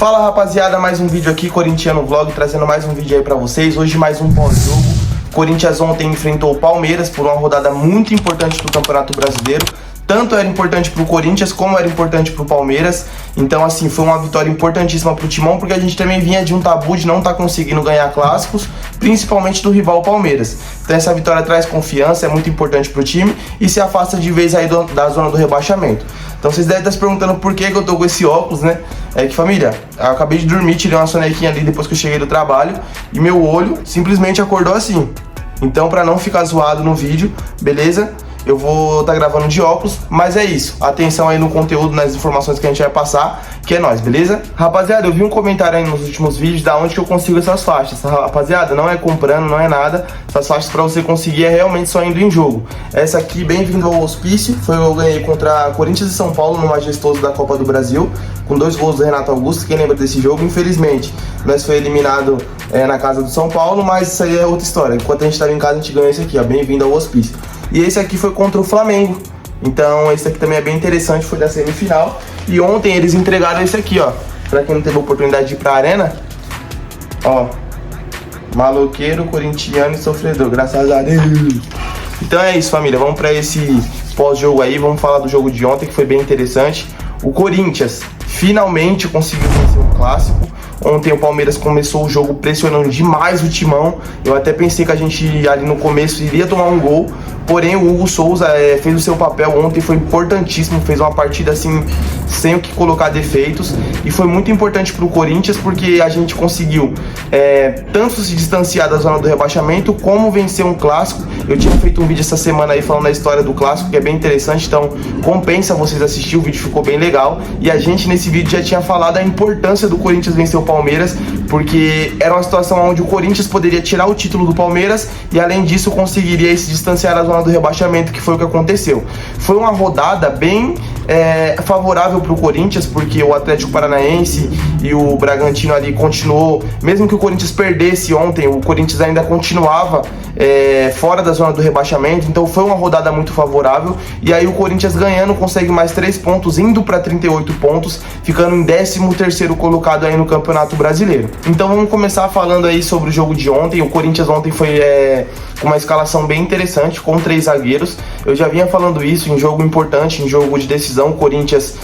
Fala rapaziada, mais um vídeo aqui, Corintiano Vlog, trazendo mais um vídeo aí pra vocês. Hoje mais um pós-jogo. Corinthians ontem enfrentou o Palmeiras por uma rodada muito importante do Campeonato Brasileiro. Tanto era importante pro Corinthians como era importante pro Palmeiras. Então assim, foi uma vitória importantíssima pro Timão, porque a gente também vinha de um tabu de não estar conseguindo ganhar clássicos, principalmente do rival Palmeiras. Então essa vitória traz confiança, é muito importante pro time e se afasta de vez aí da zona do rebaixamento. Então vocês devem estar se perguntando por que eu tô com esse óculos, né? É que, família, eu acabei de dormir, tirei uma sonequinha ali depois que eu cheguei do trabalho e meu olho simplesmente acordou assim. Então, pra não ficar zoado no vídeo, beleza? Eu vou estar gravando de óculos, mas é isso. Atenção aí no conteúdo, nas informações que a gente vai passar, que é nóis, beleza? Rapaziada, eu vi um comentário aí nos últimos vídeos da onde que eu consigo essas faixas. Rapaziada, não é comprando, não é nada. Essas faixas pra você conseguir é realmente só indo em jogo. Essa aqui, bem-vindo ao hospício, foi eu ganhei contra Corinthians e São Paulo no Majestoso da Copa do Brasil, com 2 gols do Renato Augusto. Quem lembra desse jogo? Infelizmente, nós foi eliminado na casa do São Paulo, mas isso aí é outra história. Enquanto a gente estava em casa, a gente ganhou esse aqui, ó, bem-vindo ao hospício. E esse aqui foi contra o Flamengo. Então esse aqui também é bem interessante, foi da semifinal. E ontem eles entregaram esse aqui, ó. Pra quem não teve a oportunidade de ir pra arena. Ó. Maloqueiro, corintiano e sofredor, graças a Deus. Então é isso, família. Vamos pra esse pós-jogo aí. Vamos falar do jogo de ontem, que foi bem interessante. O Corinthians finalmente conseguiu vencer um clássico. Ontem o Palmeiras começou o jogo pressionando demais o Timão. Eu até pensei que a gente ali no começo iria tomar um gol. Porém o Hugo Souza fez o seu papel ontem, foi importantíssimo. Fez uma partida assim, sem o que colocar defeitos. E foi muito importante pro Corinthians, porque a gente conseguiu tanto se distanciar da zona do rebaixamento, como vencer um clássico. Eu tinha feito um vídeo essa semana aí falando da história do clássico, que é bem interessante. Então compensa vocês assistir, o vídeo ficou bem legal. E a gente nesse vídeo já tinha falado da importância do Corinthians vencer o Palmeiras, porque era uma situação onde o Corinthians poderia tirar o título do Palmeiras e além disso conseguiria se distanciar da zona do rebaixamento, que foi o que aconteceu. Foi uma rodada bem favorável para o Corinthians, porque o Atlético Paranaense e o Bragantino ali continuou, mesmo que o Corinthians perdesse ontem, o Corinthians ainda continuava fora da zona do rebaixamento. Então foi uma rodada muito favorável, e aí o Corinthians ganhando consegue mais 3 pontos, indo para 38 pontos, ficando em 13º colocado aí no Campeonato Brasileiro. Então vamos começar falando aí sobre o jogo de ontem. O Corinthians ontem foi com uma escalação bem interessante, com 3 zagueiros. Eu já vinha falando isso em jogo importante, em jogo de decisão. O Corinthians,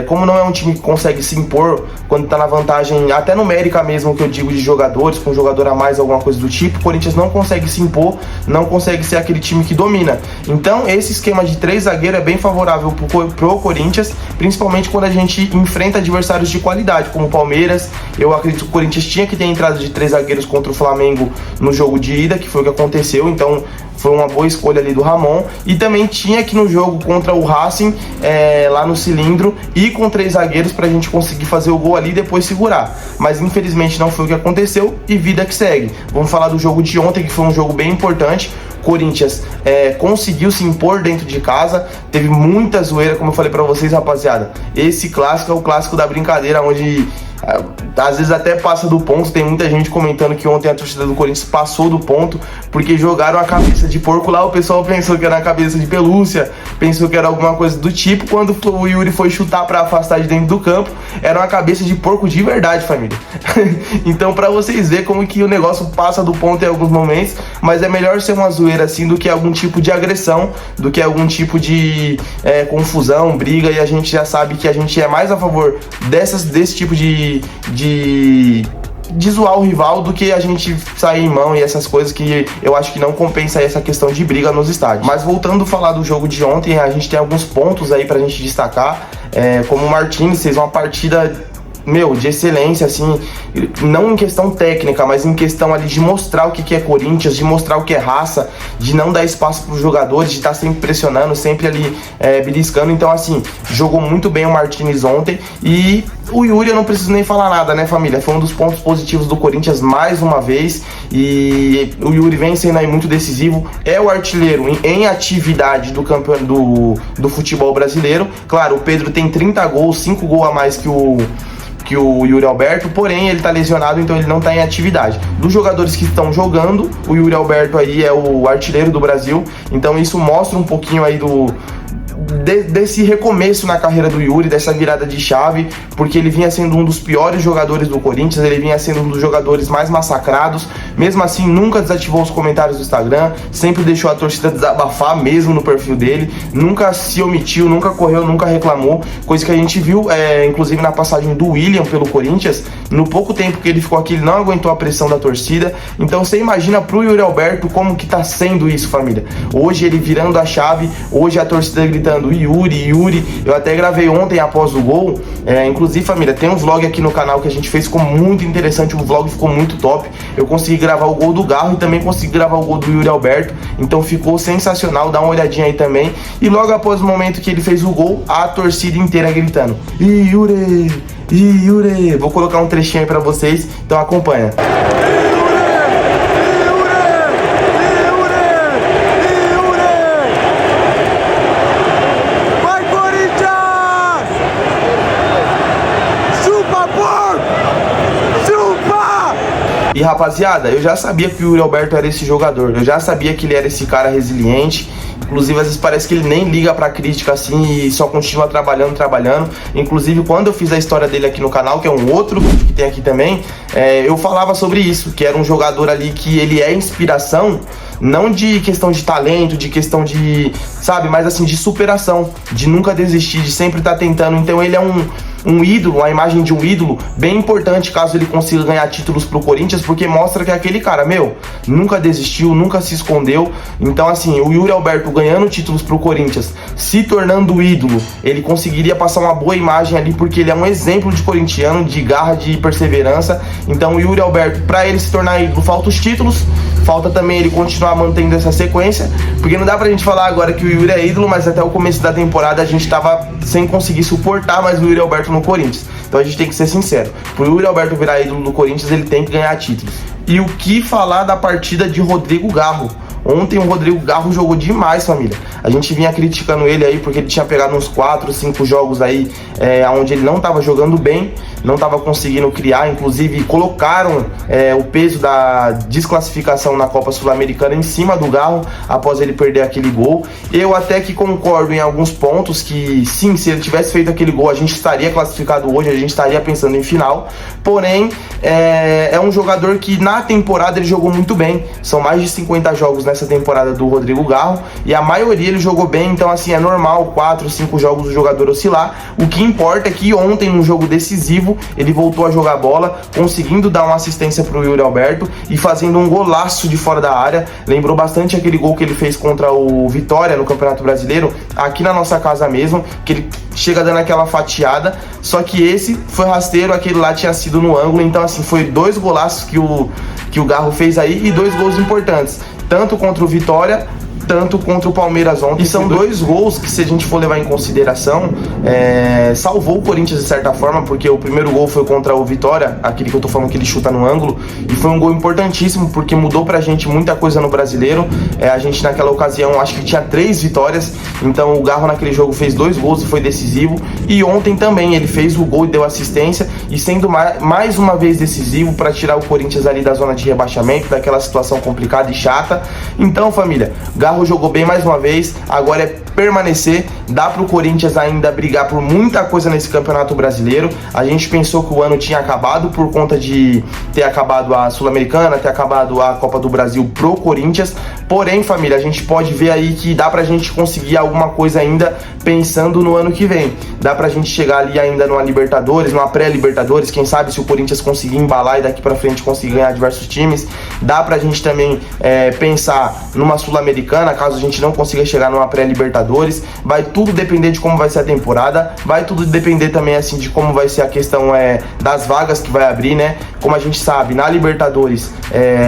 como não é um time que consegue se impor quando tá na vantagem, até numérica mesmo, que eu digo, de jogadores, com um jogador a mais, alguma coisa do tipo, o Corinthians não consegue se impor, não consegue ser aquele time que domina. Então esse esquema de 3 zagueiros é bem favorável pro Corinthians, principalmente quando a gente enfrenta adversários de qualidade, como o Palmeiras. Eu acredito que o Corinthians tinha que ter entrado de 3 zagueiros contra o Flamengo no jogo de ida, que foi o que aconteceu. Então foi uma boa escolha ali do Ramon. E também tinha que no jogo contra o Racing, lá no Cilindro, ir com 3 zagueiros pra gente conseguir fazer o gol ali e depois segurar. Mas infelizmente não foi o que aconteceu e vida que segue. Vamos falar do jogo de ontem, que foi um jogo bem importante. Corinthians conseguiu se impor dentro de casa, teve muita zoeira, como eu falei pra vocês, rapaziada. Esse clássico é o clássico da brincadeira, onde às vezes até passa do ponto. Tem muita gente comentando que ontem a torcida do Corinthians passou do ponto, porque jogaram a cabeça de porco lá. O pessoal pensou que era a cabeça de pelúcia, pensou que era alguma coisa do tipo. Quando o Yuri foi chutar pra afastar de dentro do campo, era uma cabeça de porco de verdade, família. Então pra vocês verem como que o negócio passa do ponto em alguns momentos. Mas é melhor ser uma zoeira assim do que algum tipo de agressão, do que algum tipo de confusão, briga. E a gente já sabe que a gente é mais a favor desse tipo de zoar o rival, do que a gente sair em mão e essas coisas, que eu acho que não compensa essa questão de briga nos estádios. Mas voltando a falar do jogo de ontem, a gente tem alguns pontos aí pra gente destacar, como o Martins fez uma partida de excelência, assim, não em questão técnica, mas em questão ali de mostrar o que é Corinthians, de mostrar o que é raça, de não dar espaço para os jogadores, de estar sempre pressionando, sempre ali beliscando. Então, assim, jogou muito bem o Martins ontem. E o Yuri, eu não preciso nem falar nada, né, família? Foi um dos pontos positivos do Corinthians mais uma vez. E o Yuri vem sendo aí muito decisivo. É o artilheiro em atividade do campeão do futebol brasileiro. Claro, o Pedro tem 30 gols, 5 gols a mais que o Yuri Alberto, porém ele tá lesionado, então ele não tá em atividade. Dos jogadores que estão jogando, o Yuri Alberto aí é o artilheiro do Brasil. Então isso mostra um pouquinho aí desse recomeço na carreira do Yuri, dessa virada de chave, porque ele vinha sendo um dos piores jogadores do Corinthians, ele vinha sendo um dos jogadores mais massacrados. Mesmo assim, nunca desativou os comentários do Instagram, sempre deixou a torcida desabafar mesmo no perfil dele, nunca se omitiu, nunca correu, nunca reclamou, coisa que a gente viu, inclusive na passagem do William pelo Corinthians. No pouco tempo que ele ficou aqui, ele não aguentou a pressão da torcida. Então você imagina pro Yuri Alberto como que tá sendo isso, família. Hoje ele virando a chave, hoje a torcida gritando Yuri, Yuri. Eu até gravei ontem após o gol, inclusive, família, tem um vlog aqui no canal que a gente fez, ficou muito interessante, o vlog ficou muito top. Eu consegui gravar o gol do Garro e também consegui gravar o gol do Yuri Alberto, então ficou sensacional, dá uma olhadinha aí também. E logo após o momento que ele fez o gol, a torcida inteira gritando Yuri, Yuri. Vou colocar um trechinho aí pra vocês, então acompanha. E rapaziada, eu já sabia que o Yuri Alberto era esse jogador, eu já sabia que ele era esse cara resiliente. Inclusive, às vezes parece que ele nem liga pra crítica assim e só continua trabalhando. Inclusive, quando eu fiz a história dele aqui no canal, que é um outro vídeo que tem aqui também, eu falava sobre isso, que era um jogador ali que ele é inspiração, não de questão de talento, de questão de, sabe, mas assim, de superação, de nunca desistir, de sempre estar tentando. Então ele é um ídolo, a imagem de um ídolo bem importante caso ele consiga ganhar títulos pro Corinthians, porque mostra que aquele cara, nunca desistiu, nunca se escondeu. Então assim, o Yuri Alberto ganhando títulos pro Corinthians, se tornando ídolo, ele conseguiria passar uma boa imagem ali, porque ele é um exemplo de corintiano, de garra, de perseverança. Então o Yuri Alberto, para ele se tornar ídolo, falta os títulos, falta também ele continuar mantendo essa sequência, porque não dá pra gente falar agora que o Yuri é ídolo, mas até o começo da temporada a gente tava sem conseguir suportar mais o Yuri Alberto no Corinthians. Então a gente tem que ser sincero, pro Yuri Alberto virar ídolo do Corinthians, ele tem que ganhar títulos. E o que falar da partida de Rodrigo Garro? Ontem o Rodrigo Garro jogou demais, família. A gente vinha criticando ele aí porque ele tinha pegado uns 4, 5 jogos aí onde ele não estava jogando bem, não estava conseguindo criar. Inclusive colocaram o peso da desclassificação na Copa Sul-Americana em cima do Garro após ele perder aquele gol. Eu até que concordo em alguns pontos que sim, se ele tivesse feito aquele gol a gente estaria classificado hoje, a gente estaria pensando em final. Porém, é um jogador que na temporada ele jogou muito bem. São mais de 50 jogos nessa temporada do Rodrigo Garro e a maioria ele jogou bem, então assim, é normal 4, 5 jogos o jogador oscilar. O que importa é que ontem, num jogo decisivo, ele voltou a jogar bola, conseguindo dar uma assistência pro Yuri Alberto e fazendo um golaço de fora da área. Lembrou bastante aquele gol que ele fez contra o Vitória no Campeonato Brasileiro, aqui na nossa casa mesmo, que ele chega dando aquela fatiada, só que esse foi rasteiro, aquele lá tinha sido no ângulo. Então assim, foi 2 golaços que o Garro fez aí e 2 gols importantes, tanto contra o Vitória, tanto contra o Palmeiras ontem. E são 2 gols que, se a gente for levar em consideração, salvou o Corinthians de certa forma, porque o primeiro gol foi contra o Vitória, aquele que eu tô falando que ele chuta no ângulo, e foi um gol importantíssimo porque mudou pra gente muita coisa no Brasileiro. A gente naquela ocasião acho que tinha 3 vitórias, então o Garro naquele jogo fez 2 gols e foi decisivo. E ontem também ele fez o gol e deu assistência, e sendo mais uma vez decisivo para tirar o Corinthians ali da zona de rebaixamento, daquela situação complicada e chata. Então, família, Garro jogou bem mais uma vez, agora é permanecer. Dá pro Corinthians ainda brigar por muita coisa nesse Campeonato Brasileiro. A gente pensou que o ano tinha acabado por conta de ter acabado a Sul-Americana, ter acabado a Copa do Brasil pro Corinthians. Porém, família, a gente pode ver aí que dá pra gente conseguir alguma coisa ainda pensando no ano que vem. Dá pra gente chegar ali ainda numa Libertadores, numa pré-Libertadores, quem sabe se o Corinthians conseguir embalar e daqui pra frente conseguir ganhar diversos times. Dá pra gente também pensar numa Sul-Americana, caso a gente não consiga chegar numa pré-Libertadores. Vai tudo depender de como vai ser a temporada, vai tudo depender também assim de como vai ser a questão das vagas que vai abrir, né? Como a gente sabe, na Libertadores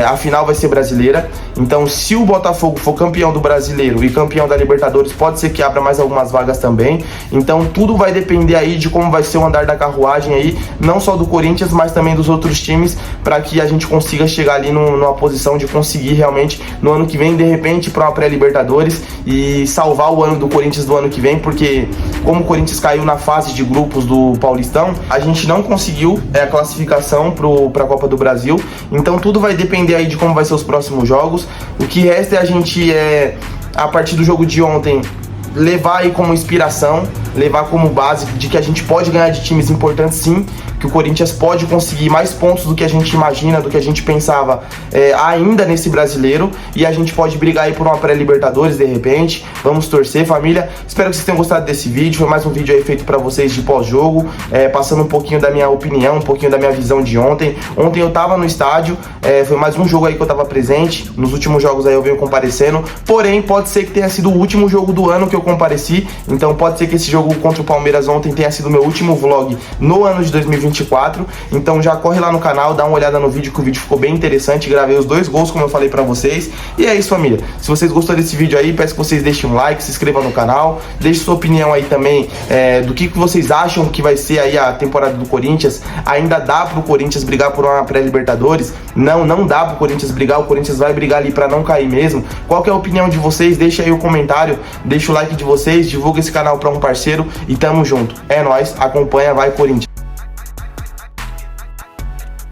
a final vai ser brasileira, então se o Botafogo for campeão do Brasileiro e campeão da Libertadores, pode ser que abra mais algumas vagas também. Então tudo vai depender aí de como vai ser o andar da carruagem aí, não só do Corinthians, mas também dos outros times, para que a gente consiga chegar ali numa posição de conseguir realmente no ano que vem, de repente, para uma pré-Libertadores e salvar o ano do Corinthians do ano que vem, porque como o Corinthians caiu na fase de grupos do Paulistão, a gente não conseguiu a classificação para a Copa do Brasil. Então tudo vai depender aí de como vai ser os próximos jogos. O que resta é a gente, a partir do jogo de ontem, levar aí como inspiração, levar como base de que a gente pode ganhar de times importantes sim, que o Corinthians pode conseguir mais pontos do que a gente imagina, do que a gente pensava ainda nesse brasileiro, e a gente pode brigar aí por uma pré-Libertadores de repente. Vamos torcer, família. Espero que vocês tenham gostado desse vídeo. Foi mais um vídeo aí feito pra vocês de pós-jogo, passando um pouquinho da minha opinião, um pouquinho da minha visão de ontem. Ontem eu tava no estádio, foi mais um jogo aí que eu tava presente. Nos últimos jogos aí eu venho comparecendo, porém pode ser que tenha sido o último jogo do ano que eu compareci, então pode ser que esse jogo contra o Palmeiras ontem tenha sido meu último vlog no ano de 2024, então já corre lá no canal, dá uma olhada no vídeo, que o vídeo ficou bem interessante, gravei os 2 gols como eu falei pra vocês, e é isso, família. Se vocês gostaram desse vídeo aí, peço que vocês deixem um like, se inscrevam no canal, deixem sua opinião aí também, do que vocês acham que vai ser aí a temporada do Corinthians. Ainda dá pro Corinthians brigar por uma pré-Libertadores? Não dá pro Corinthians brigar, o Corinthians vai brigar ali pra não cair mesmo. Qual que é a opinião de vocês? Deixa aí o comentário, deixa o like de vocês, divulga esse canal pra um parceiro e tamo junto. É nóis, acompanha, vai Corinthians!